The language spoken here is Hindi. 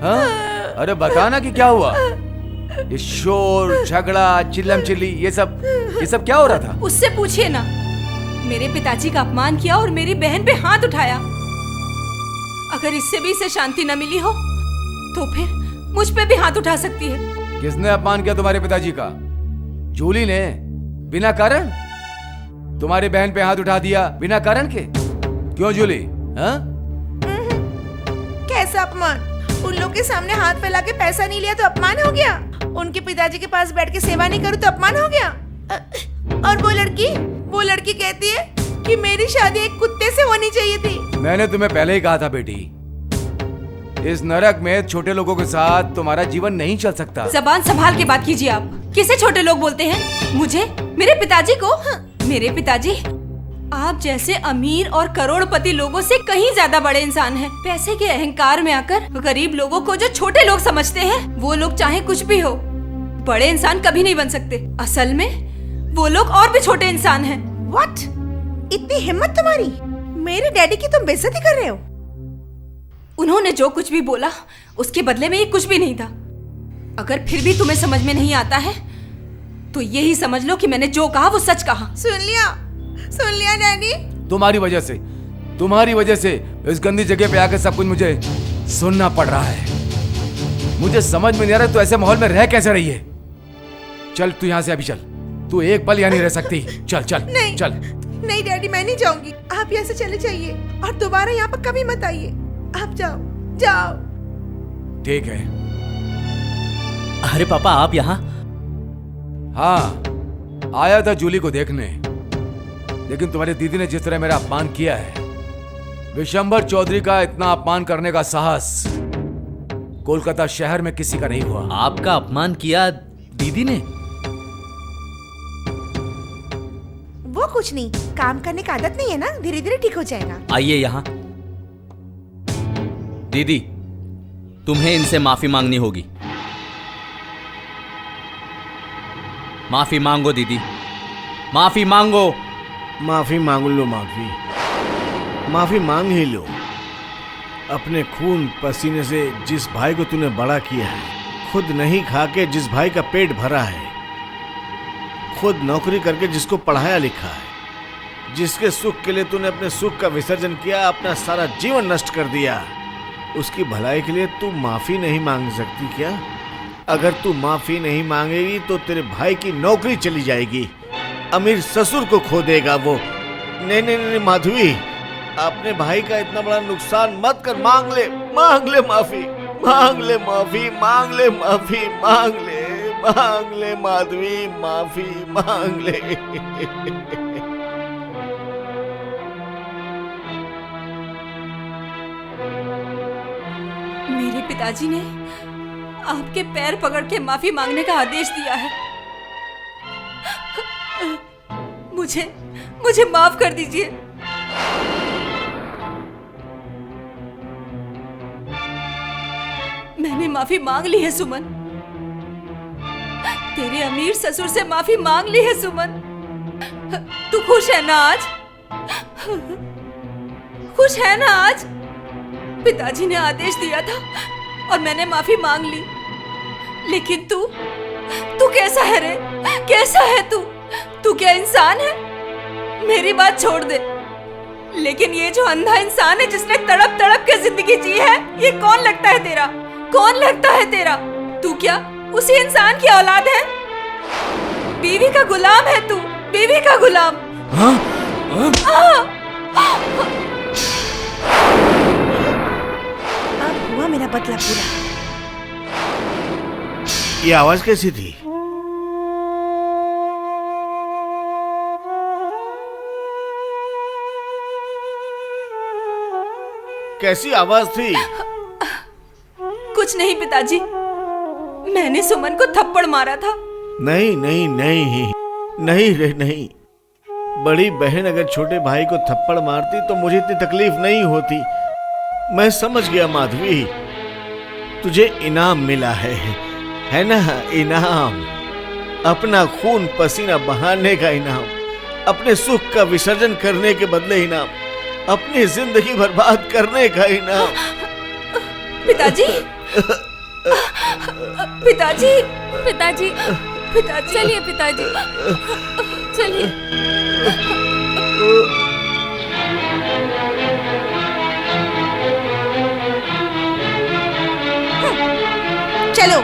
हाँ? अरे बताना कि क्या हुआ? ये शोर, झगड़ा, चिल्लम चिल्ली, ये सब क्या हो रहा था? उससे पूछिए ना। मेरे पिताजी का अपमान किया और मेरी बहन पे हाथ उठाया। अगर इससे भी इसे शांति न मिली हो तो फिर मुझ पे भी हाथ उठा सकती है। किसने अपमान किया तुम्हारे पिताजी का? जूली ने, बिना कारण? तुम्हारी बहन पे हाथ उठा दिया बिना कारण के? क्यों जूली? हाँ? कैसा अपमान? उन लोग के सामने हाथ फैला के पैसा नहीं लिया तो अपमान हो गया? उनके पिताजी के पास बैठ के सेवा नहीं करूँ तो अपमान हो गया? और वो लड़की कहती है कि मेरी शादी एक कुत्ते से होनी चाहिए थी। मैंने तुम्हें पहले ही कहा था बेटी, इस नरक में छोटे लोगों के साथ तुम्हारा जीवन नहीं चल सकता। जबान संभाल के बात कीजिए आप। किसे छोटे लोग बोलते हैं? मुझे? मेरे पिताजी को? मेरे पिताजी आप जैसे अमीर और करोड़पति लोगों से कहीं ज्यादा बड़े इंसान हैं। पैसे के अहंकार में आकर गरीब लोगों को जो छोटे लोग समझते हैं, वो लोग चाहे कुछ भी हो, बड़े इंसान कभी नहीं बन सकते। असल में वो लोग और भी छोटे इंसान हैं। What? इतनी हिम्मत तुम्हारी? मेरे डैडी की तुम बेइज्जती कर रहे हो? उन्होंने जो कुछ भी बोला उसके बदले में ये कुछ भी नहीं था। अगर फिर भी तुम्हें समझ में नहीं आता है तो यही समझ लो कि मैंने जो कहा वो सच कहा। सुन लिया डैडी? तुम्हारी वजह से इस गंदी जगह पे आकर सब कुछ मुझे सुनना पड़ रहा है। मुझे समझ में नहीं आ रहा तू ऐसे माहौल में रह कैसे रही है। चल तू यहाँ से अभी चल। तू एक पल यहाँ नहीं रह सकती। चल चल नहीं, चल। नहीं डैडी, मैं नहीं जाऊंगी। आप यहाँ से चले जाइए और दोबारा यहाँ पर कभी मत आइए। आप जाओ। ठीक है। अरे पापा आप यहाँ? हाँ, आया था जूली को देखने, लेकिन तुम्हारी दीदी ने जिस तरह मेरा अपमान किया है, विशंबर चौधरी का इतना अपमान करने का साहस कोलकाता शहर में किसी का नहीं हुआ। आपका अपमान किया दीदी ने? वो कुछ नहीं, काम करने का आदत नहीं है ना, धीरे धीरे ठीक हो जाएगा। आइए यहाँ। दीदी तुम्हें इनसे माफी मांगनी होगी। माफी मांगो दीदी, माफी मांगो। माफी मांग लो, माफी मांग ही लो। अपने खून पसीने से जिस भाई को तूने बड़ा किया है, खुद नहीं खा के जिस भाई का पेट भरा है, खुद नौकरी करके जिसको पढ़ाया लिखा है, जिसके सुख के लिए तूने अपने सुख का विसर्जन किया, अपना सारा जीवन नष्ट कर दिया, उसकी भलाई के लिए तू माफी नहीं मांग सकती क्या? अगर तू माफी नहीं मांगेगी तो तेरे भाई की नौकरी चली जाएगी, अमीर ससुर को खो देगा वो। नहीं माधवी, अपने भाई का इतना बड़ा नुकसान मत कर। मांग ले माफी, मांग ले माधवी, माफी मांग ले। मेरे पिताजी ने आपके पैर पकड़ के माफी मांगने का आदेश दिया है। मुझे माफ कर दीजिए। मैंने माफी मांग ली है सुमन। तेरे अमीर ससुर से माफी मांग ली है सुमन। तू खुश है ना आज? खुश है ना आज? पिताजी ने आदेश दिया था और मैंने माफी मांग ली, लेकिन तू कैसा है रे? कैसा है तू क्या इंसान है? मेरी बात छोड़ दे, लेकिन ये जो अंधा इंसान है जिसने तड़प तड़प के जिंदगी जी है, ये कौन लगता है तेरा? कौन लगता है तेरा? तू क्या उसी इंसान की औलाद है? बीवी का गुलाम है तू, बीवी का गुलाम। अब हुआ मेरा बदला पूरा। ये आवाज कैसी थी? कैसी आवाज थी? कुछ नहीं पिताजी, मैंने सुमन को थप्पड़ मारा था। नहीं रे। बड़ी बहन अगर छोटे भाई को थप्पड़ मारती तो मुझे इतनी तकलीफ नहीं होती। मैं समझ गया माधवी, तुझे इनाम मिला है ना? इनाम, अपना खून पसीना बहाने का इनाम, अपने सुख का विसर्जन करने के बदले इनाम, अपनी जिंदगी बर्बाद करने का इनाम। पिताजी पिताजी पिताजी पिताजी चलिए पिताजी चलिए। चलो